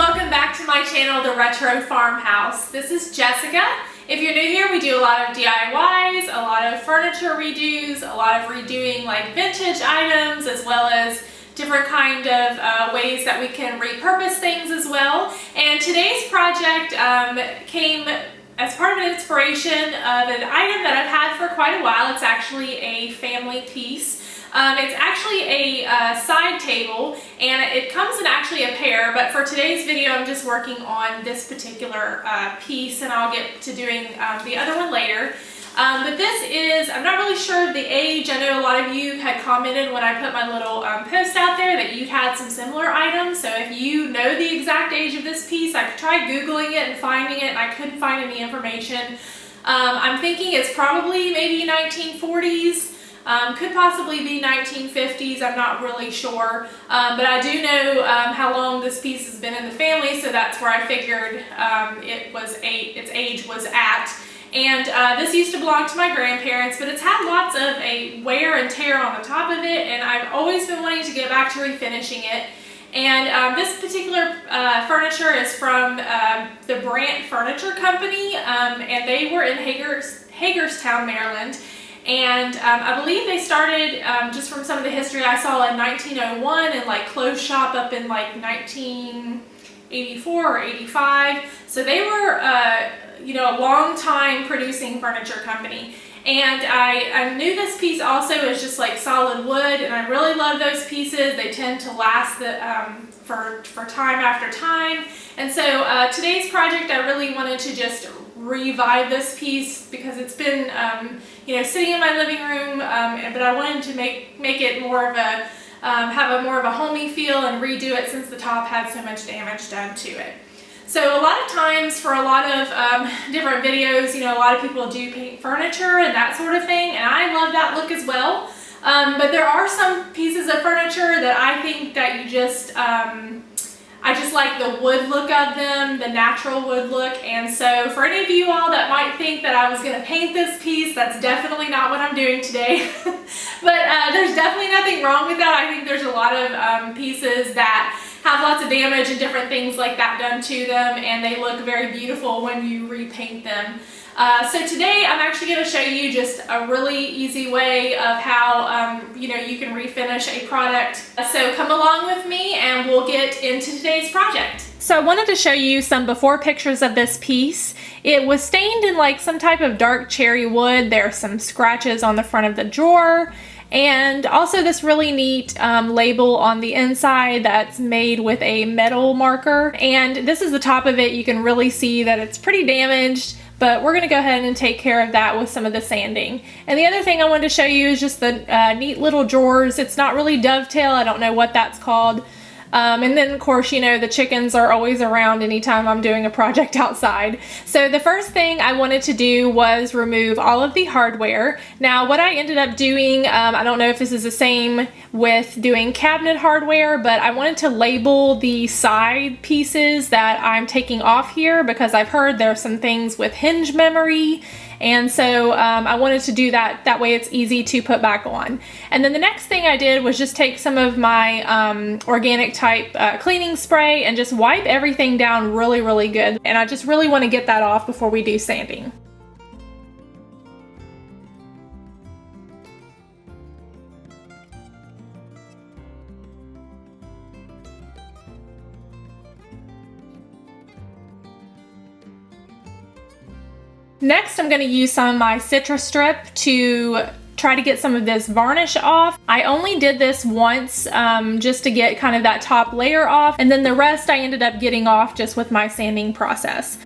welcome back to my channel, The Retro Farmhouse. This is Jessica. If you're new here, we do a lot of DIYs, a lot of furniture redos, a lot of redoing like vintage items, as well as different kind of ways that we can repurpose things as well. And today's project came as part of an inspiration of an item that I've had for quite a while. It's actually a family piece. It's actually a side table, and it comes in actually a pair, but for today's video I'm just working on this particular piece, and I'll get to doing the other one later. But this is, I'm not really sure of the age. I know a lot of you had commented when I put my little post out there that you had some similar items, so if you know the exact age of this piece, I tried Googling it and finding it, and I couldn't find any information. I'm thinking it's probably maybe 1940s. Could possibly be 1950s, I'm not really sure, but I do know how long this piece has been in the family, so that's where I figured its age was at. And this used to belong to my grandparents, but it's had lots of wear and tear on the top of it, and I've always been wanting to get back to refinishing it. And this particular furniture is from the Brandt Furniture Company, and they were in Hagerstown, Maryland. And I believe they started, just from some of the history I saw, in 1901 and like closed shop up in like 1984 or 85. So they were, you know, a long time producing furniture company. And I knew this piece also is just like solid wood, and I really love those pieces. They tend to last for time after time. And so today's project, I really wanted to just revive this piece because it's been you know, sitting in my living room, but I wanted to make it more of a have a more of a homey feel and redo it since the top had so much damage done to it. So a lot of times for a lot of different videos, you know, a lot of people do paint furniture and that sort of thing, and I love that look as well. But there are some pieces of furniture that I think that you just I just like the wood look of them, the natural wood look. And so for any of you all that might think that I was going to paint this piece, that's definitely not what I'm doing today. But there's definitely nothing wrong with that. I think there's a lot of pieces that have lots of damage and different things like that done to them, and they look very beautiful when you repaint them. So today I'm actually going to show you just a really easy way of how you know, you can refinish a product. So come along with me and we'll get into today's project. So I wanted to show you some before pictures of this piece. It was stained in like some type of dark cherry wood. There are some scratches on the front of the drawer, and also this really neat label on the inside that's made with a metal marker. And this is the top of it. You can really see that it's pretty damaged, but we're going to go ahead and take care of that with some of the sanding. And the other thing I wanted to show you is just the neat little drawers. It's not really dovetail. I don't know what that's called. And then of course, you know, the chickens are always around anytime I'm doing a project outside. So the first thing I wanted to do was remove all of the hardware. Now what I ended up doing, I don't know if this is the same with doing cabinet hardware, but I wanted to label the side pieces that I'm taking off here because I've heard there's some things with hinge memory. And so I wanted to do that. That way it's easy to put back on. And then the next thing I did was just take some of my organic type cleaning spray and just wipe everything down really, really good. And I just really want to get that off before we do sanding. Next, I'm going to use some of my citrus strip to try to get some of this varnish off. I only did this once just to get kind of that top layer off, and then the rest I ended up getting off just with my sanding process.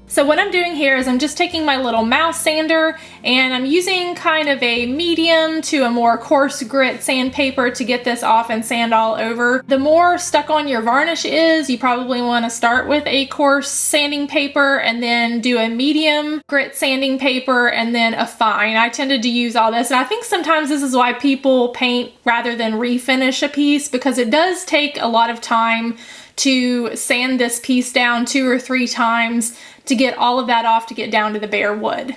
So what I'm doing here is I'm just taking my little mouse sander, and I'm using kind of a medium to a more coarse grit sandpaper to get this off and sand all over. The more stuck on your varnish is, you probably want to start with a coarse sanding paper and then do a medium grit sanding paper and then a fine. I tended to use all this, and I think sometimes this is why people paint rather than refinish a piece, because it does take a lot of time to sand this piece down 2 or 3 times to get all of that off to get down to the bare wood.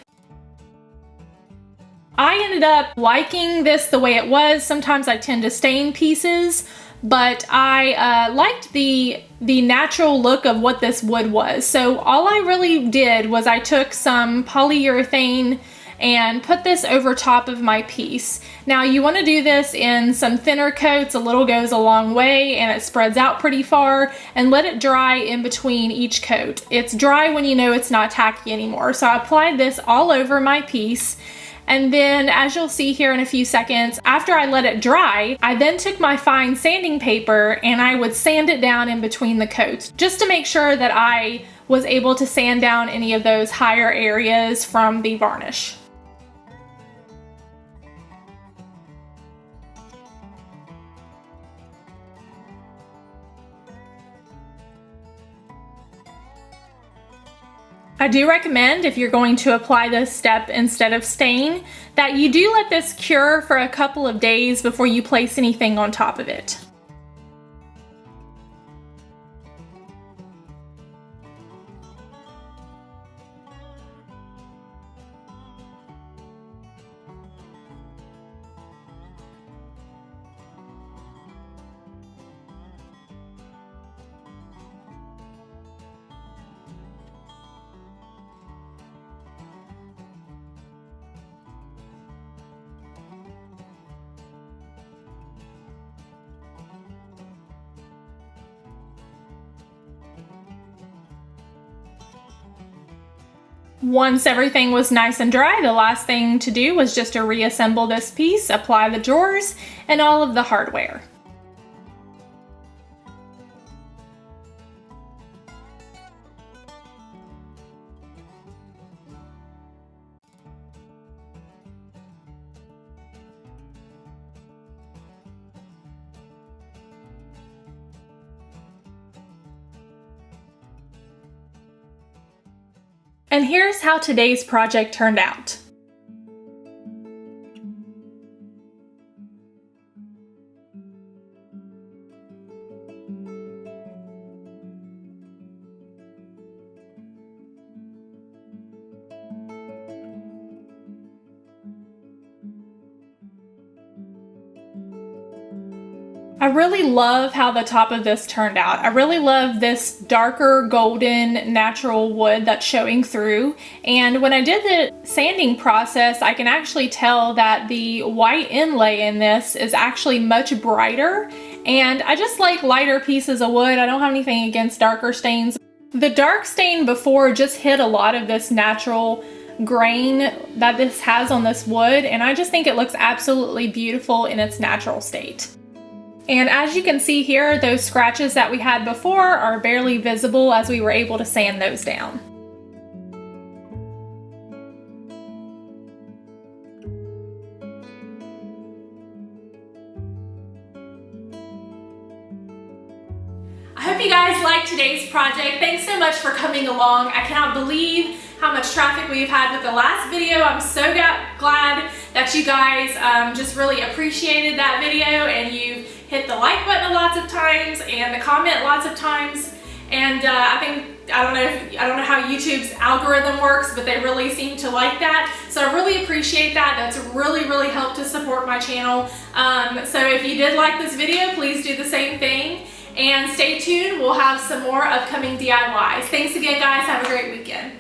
I ended up liking this the way it was. Sometimes I tend to stain pieces, but I liked the natural look of what this wood was. So all I really did was I took some polyurethane and put this over top of my piece. Now you want to do this in some thinner coats. A little goes a long way and it spreads out pretty far, and let it dry in between each coat. It's dry when you know it's not tacky anymore. So I applied this all over my piece. And then, as you'll see here in a few seconds, after I let it dry, I then took my fine sanding paper and I would sand it down in between the coats, just to make sure that I was able to sand down any of those higher areas from the varnish. I do recommend, if you're going to apply this step instead of stain, that you do let this cure for a couple of days before you place anything on top of it. Once everything was nice and dry, the last thing to do was just to reassemble this piece, apply the drawers, and all of the hardware. And here's how today's project turned out. I really love how the top of this turned out. I really love this darker golden natural wood that's showing through. And when I did the sanding process, I can actually tell that the white inlay in this is actually much brighter. And I just like lighter pieces of wood. I don't have anything against darker stains. The dark stain before just hid a lot of this natural grain that this has on this wood, and I just think it looks absolutely beautiful in its natural state. And as you can see here, those scratches that we had before are barely visible as we were able to sand those down. I hope you guys liked today's project. Thanks so much for coming along. I cannot believe how much traffic we've had with the last video. I'm so glad that you guys just really appreciated that video, and you've hit the like button lots of times and the comment lots of times. And I don't know how YouTube's algorithm works, but they really seem to like that. So I really appreciate that. That's really helped to support my channel. So if you did like this video, please do the same thing. And stay tuned, we'll have some more upcoming DIYs. Thanks again, guys. Have a great weekend.